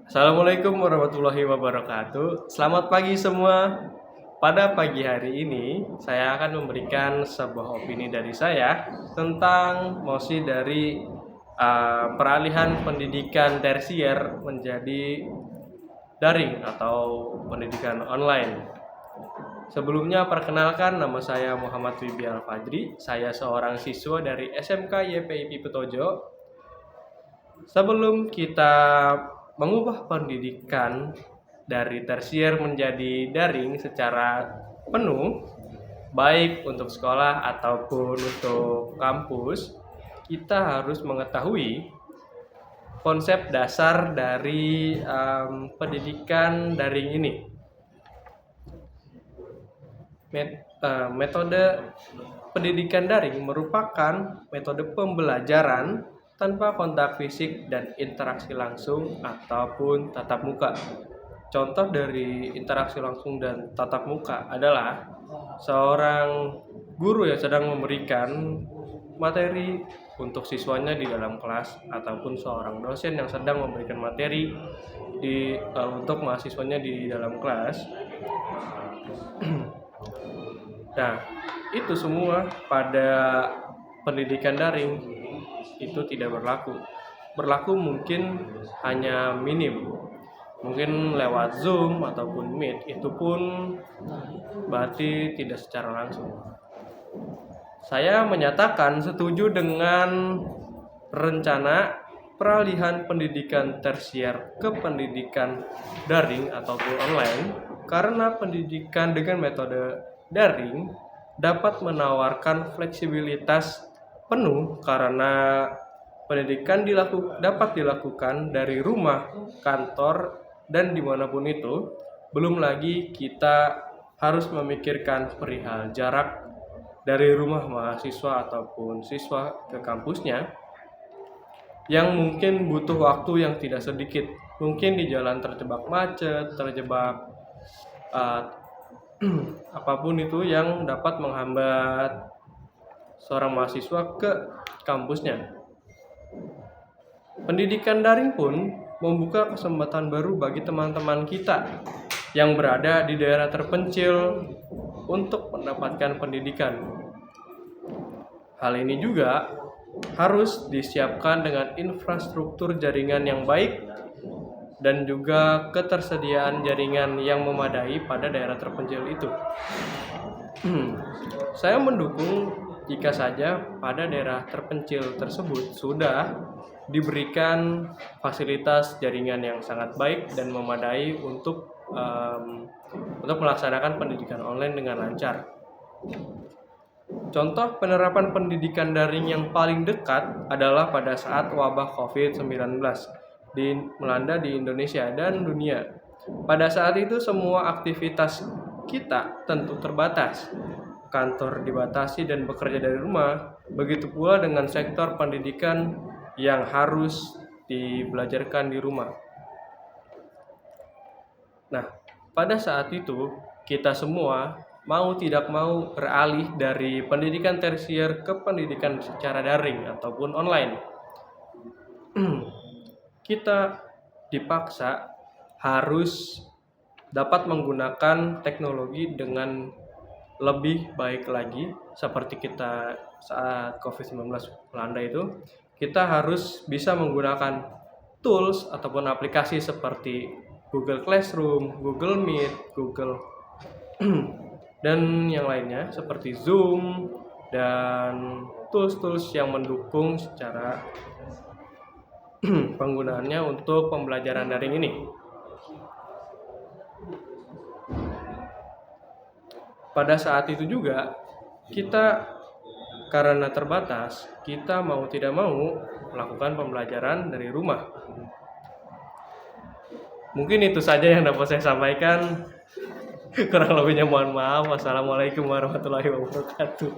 Assalamualaikum warahmatullahi wabarakatuh. Selamat pagi semua. Pada pagi hari ini, saya akan memberikan sebuah opini dari saya tentang mosi dari peralihan pendidikan tersier menjadi daring atau pendidikan online. Sebelumnya perkenalkan, nama saya Muhammad Wibi Al-Fajri. Saya seorang siswa dari SMK YPIP Petojo. Sebelum kita mengubah pendidikan dari tersier menjadi daring secara penuh, baik untuk sekolah ataupun untuk kampus, kita harus mengetahui konsep dasar dari pendidikan daring ini. Metode pendidikan daring merupakan metode pembelajaran tanpa kontak fisik dan interaksi langsung ataupun tatap muka. Contoh dari interaksi langsung dan tatap muka adalah seorang guru yang sedang memberikan materi untuk siswanya di dalam kelas ataupun seorang dosen yang sedang memberikan materi untuk mahasiswanya di dalam kelas. Nah, itu semua pada pendidikan daring itu tidak berlaku. Berlaku mungkin hanya minim. Mungkin lewat Zoom ataupun Meet, itu pun berarti tidak secara langsung. Saya menyatakan setuju dengan rencana peralihan pendidikan tersier ke pendidikan daring ataupun online karena pendidikan dengan metode daring dapat menawarkan fleksibilitas penuh karena pendidikan dapat dilakukan dari rumah, kantor, dan dimanapun itu. Belum lagi kita harus memikirkan perihal jarak dari rumah mahasiswa ataupun siswa ke kampusnya yang mungkin butuh waktu yang tidak sedikit. Mungkin di jalan terjebak macet, terjebak apapun itu yang dapat menghambat seorang mahasiswa ke kampusnya. Pendidikan daring pun membuka kesempatan baru bagi teman-teman kita yang berada di daerah terpencil untuk mendapatkan pendidikan. Hal ini juga harus disiapkan dengan infrastruktur jaringan yang baik dan juga ketersediaan jaringan yang memadai pada daerah terpencil itu. Saya mendukung jika saja pada daerah terpencil tersebut sudah diberikan fasilitas jaringan yang sangat baik dan memadai untuk melaksanakan pendidikan online dengan lancar. Contoh penerapan pendidikan daring yang paling dekat adalah pada saat wabah COVID-19 melanda di Indonesia dan dunia. Pada saat itu semua aktivitas kita tentu terbatas. Kantor dibatasi dan bekerja dari rumah. Begitu pula dengan sektor pendidikan yang harus dibelajarkan di rumah. Nah, pada saat itu kita semua mau tidak mau beralih dari pendidikan tersier ke pendidikan secara daring ataupun online. Kita dipaksa harus dapat menggunakan teknologi dengan lebih baik lagi. Seperti kita saat COVID-19 melanda itu, kita harus bisa menggunakan tools ataupun aplikasi seperti Google Classroom, Google Meet, Google dan yang lainnya seperti Zoom dan tools-tools yang mendukung secara penggunaannya untuk pembelajaran daring ini. Pada saat itu juga kita karena terbatas, kita mau tidak mau melakukan pembelajaran dari rumah. Mungkin itu saja yang dapat saya sampaikan. Kurang lebihnya mohon maaf. Wassalamualaikum warahmatullahi wabarakatuh.